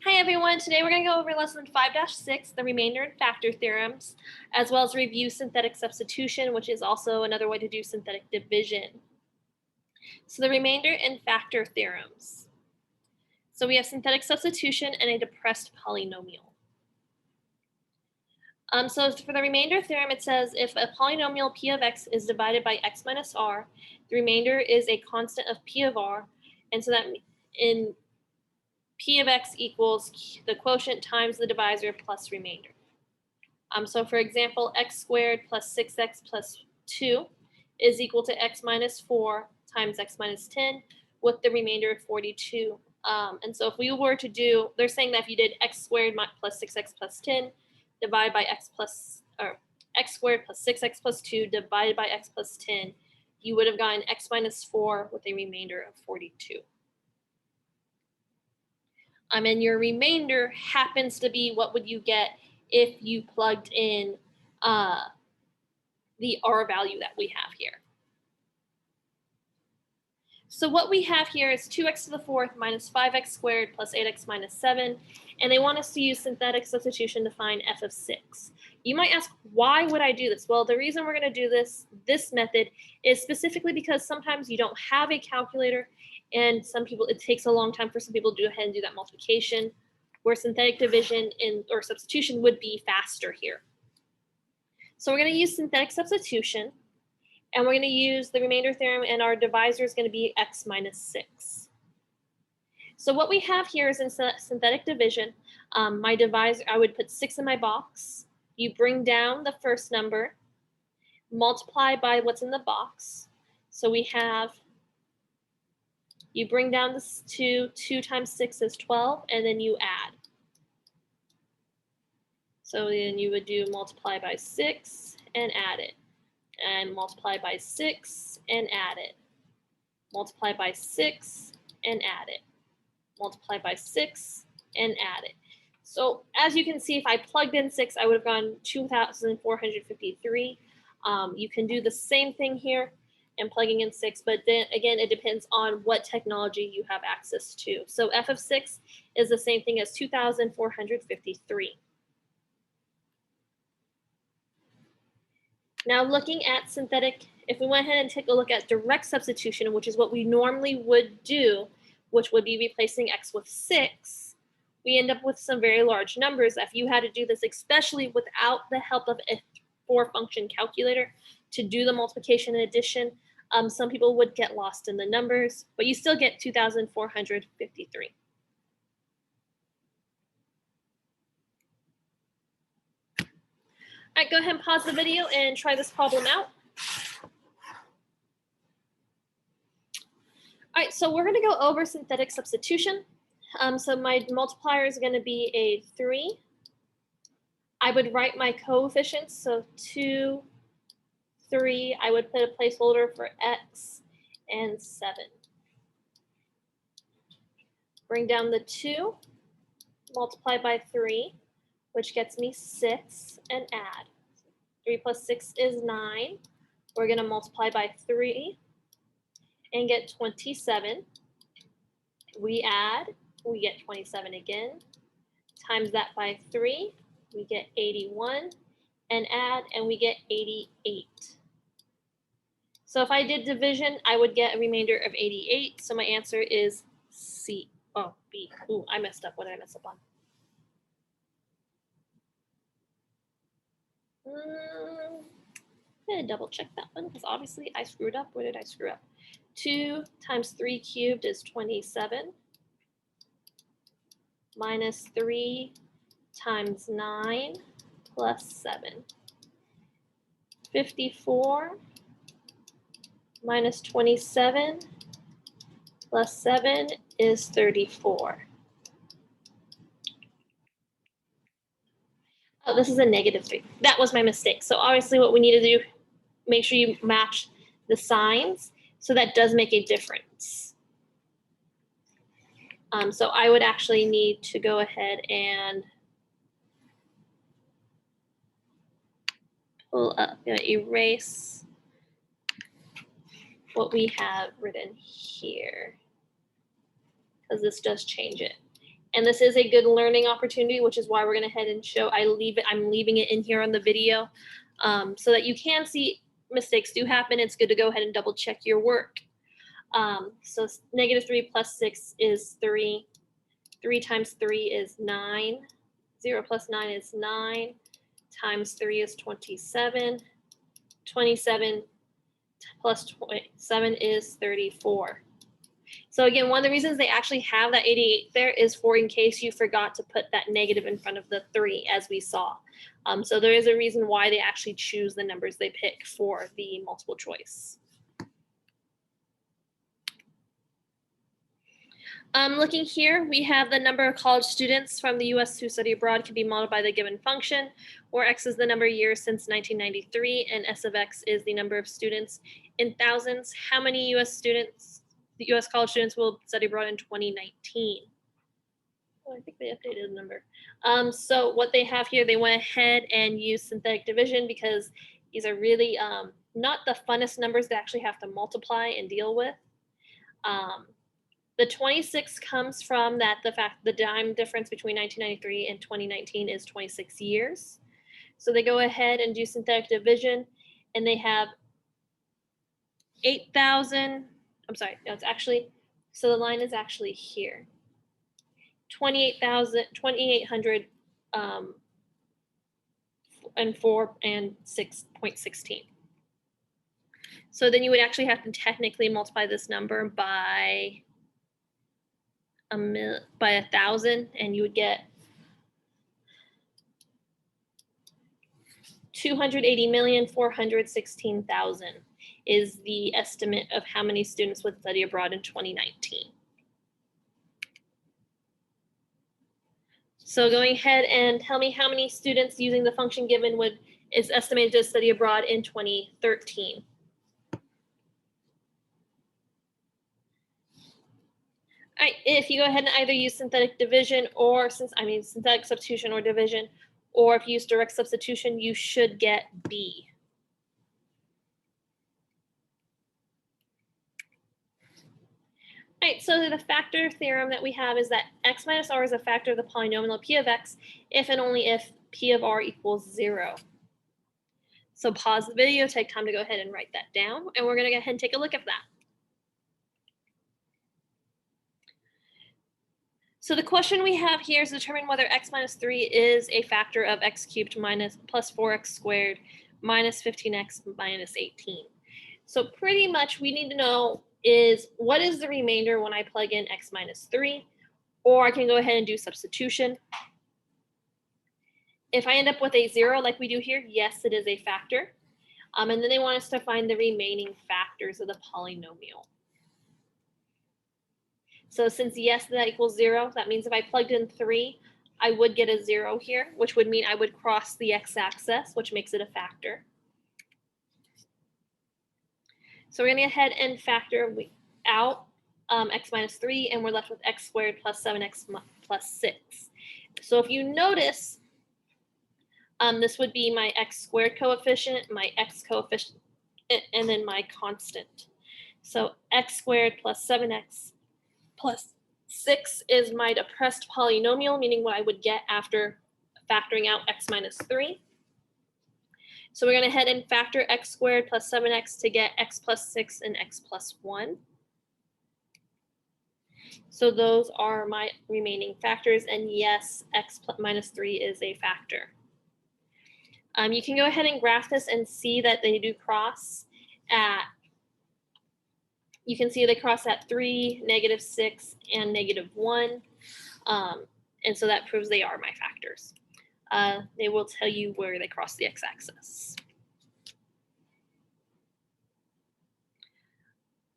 Hi everyone, today we're going to go over lesson 5-6, the remainder and factor theorems, as well as review synthetic substitution, which is also another way to do synthetic division. So the remainder and factor theorems. So we have synthetic substitution and a depressed polynomial. So for the remainder theorem, it says if a polynomial p of x is divided by x minus r, the remainder is a constant of p of r, and so that in p of x equals the quotient times the divisor plus remainder. So for example, x squared plus 6x plus 2 is equal to x minus 4 times x minus 10 with the remainder of 42. And so if we were to do, they're saying that if you did x squared plus 6x plus 10 divided by x squared plus 6x plus 2 divided by x plus 10, you would have gotten x minus 4 with a remainder of 42. And your remainder happens to be what would you get if you plugged in the r value that we have here. So what we have here is 2x to the fourth minus 5x squared plus 8x minus 7, and they want us to use synthetic substitution to find f of 6. You might ask, why would I do this? Well, the reason we're going to do this method is specifically because sometimes you don't have a calculator, and it takes a long time for some people to go ahead and do that multiplication, where synthetic division or substitution would be faster here. So we're going to use synthetic substitution, and we're going to use the remainder theorem, and our divisor is going to be x minus 6. So what we have here is in synthetic division, my divisor, I would put 6 in my box. You bring down the first number, multiply by what's in the box. So we have, you bring down this 2 times 6 is 12, and then you add. So then you would do multiply by 6 and add it. And multiply by 6 and add it. Multiply by 6 and add it. Multiply by 6 and add it. So as you can see, if I plugged in 6, I would have gotten 2,453. You can do the same thing here and plugging in 6, but then again, it depends on what technology you have access to. So f of 6 is the same thing as 2,453. Now looking at synthetic, if we went ahead and take a look at direct substitution, which is what we normally would do, which would be replacing x with 6, we end up with some very large numbers. If you had to do this, especially without the help of a 4-function calculator to do the multiplication and addition, some people would get lost in the numbers, but you still get 2,453. All right, go ahead and pause the video and try this problem out. All right, so we're going to go over synthetic substitution. So my multiplier is going to be a 3. I would write my coefficients, so 2, 3. I would put a placeholder for x and 7. Bring down the 2, multiply by 3, which gets me 6, and add. 3 plus 6 is 9. We're going to multiply by 3 and get 27. We add, we get 27 again. Times that by 3, we get 81. And add, and we get 88. So if I did division, I would get a remainder of 88. So my answer is C. Oh, B. Ooh, I messed up. What did I mess up on? I'm going to double check that one because obviously I screwed up. Where did I screw up? 2 times 3 cubed is 27. Minus 3 times 9 plus 7. 54 minus 27 plus 7 is 34. Oh, this is a negative 3. That was my mistake. So obviously what we need to do, make sure you match the signs. So that does make a difference. So I would actually need to go ahead and pull up, erase what we have written here, because this does change it. And this is a good learning opportunity, which is why we're going to head and show, I'm leaving it in here on the video so that you can see mistakes do happen. It's good to go ahead and double check your work. So -3 plus 6 is 3. 3 times 3 is 9. 0 plus 9 is 9. Times 3 is 27. 27 plus 27 is 34. So again, one of the reasons they actually have that 88 there is for in case you forgot to put that negative in front of the 3, as we saw. So there is a reason why they actually choose the numbers they pick for the multiple choice. Looking here, we have the number of college students from the U.S. who study abroad can be multiplied by the given function, where x is the number of years since 1993, and s of x is the number of students in thousands. How many the U.S. college students will study abroad in 2019? Oh, I think they updated the number. So what they have here, they went ahead and used synthetic division because these are really not the funnest numbers to actually have to multiply and deal with. The 26 comes from the time difference between 1993 and 2019 is 26 years. So they go ahead and do synthetic division, and they have 8,000. I'm sorry, no, it's actually, so the line is actually here. 2,800 and 4 and 6.16. So then you would actually have to technically multiply this number by 1,000, and you would get 280,416,000 is the estimate of how many students would study abroad in 2019. So going ahead and tell me how many students using the function given is estimated to study abroad in 2013. All right, if you go ahead and either use synthetic division or synthetic substitution or division, or if you use direct substitution, you should get B. All right, so the factor theorem that we have is that x minus r is a factor of the polynomial p of x if and only if p of r equals 0. So pause the video, take time to go ahead and write that down, and we're going to go ahead and take a look at that. So the question we have here is determine whether x minus 3 is a factor of x cubed plus 4x squared minus 15x minus 18. So pretty much we need to know is what is the remainder when I plug in x minus 3, or I can go ahead and do substitution. If I end up with a 0 like we do here, yes, it is a factor. And then they want us to find the remaining factors of the polynomial. So since yes, that equals 0, that means if I plugged in 3, I would get a 0 here, which would mean I would cross the x-axis, which makes it a factor. So we're going to go ahead and factor out x minus 3, and we're left with x squared plus 7x plus 6. So if you notice, this would be my x squared coefficient, my x coefficient, and then my constant. So x squared plus 7x plus 6 is my depressed polynomial, meaning what I would get after factoring out x minus 3. So we're going to head and factor x squared plus 7x to get x plus 6 and x plus 1. So those are my remaining factors, and yes, x minus 3 is a factor. You can go ahead and graph this and see that they do cross at, you can see they cross at 3, -6, and -1. And so that proves they are my factors. They will tell you where they cross the x-axis.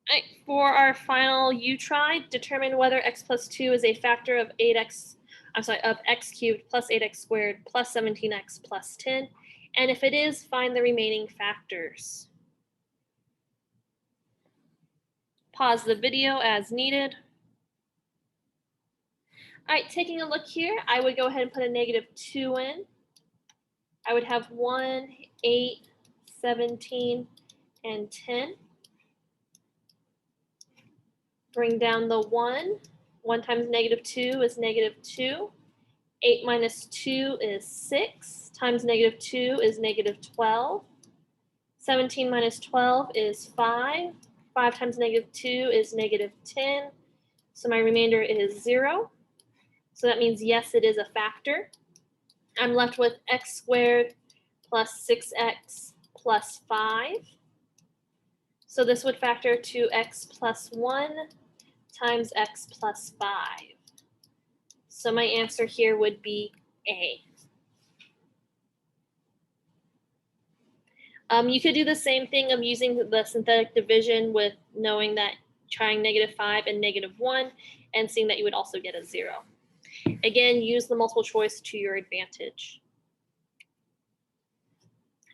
All right, for our final U-try, determine whether x plus 2 is a factor of x cubed plus 8x squared plus 17x plus 10. And if it is, find the remaining factors. Pause the video as needed. All right, taking a look here, I would go ahead and put a -2 in. I would have 1, 8, 17, and 10. Bring down the 1, 1 times negative 2 is negative 2. 8 minus 2 is 6. Times negative 2 is negative 12. 17 minus 12 is 5. 5 times negative 2 is negative 10. So my remainder is 0. So that means yes, it is a factor. I'm left with x squared plus 6x plus 5. So this would factor to x plus 1 times x plus 5. So my answer here would be A. You could do the same thing of using the synthetic division with knowing that trying negative 5 and negative 1 and seeing that you would also get a 0. Again, use the multiple choice to your advantage.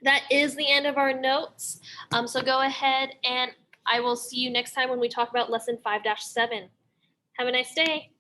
That is the end of our notes. So go ahead and I will see you next time when we talk about lesson 5-7. Have a nice day.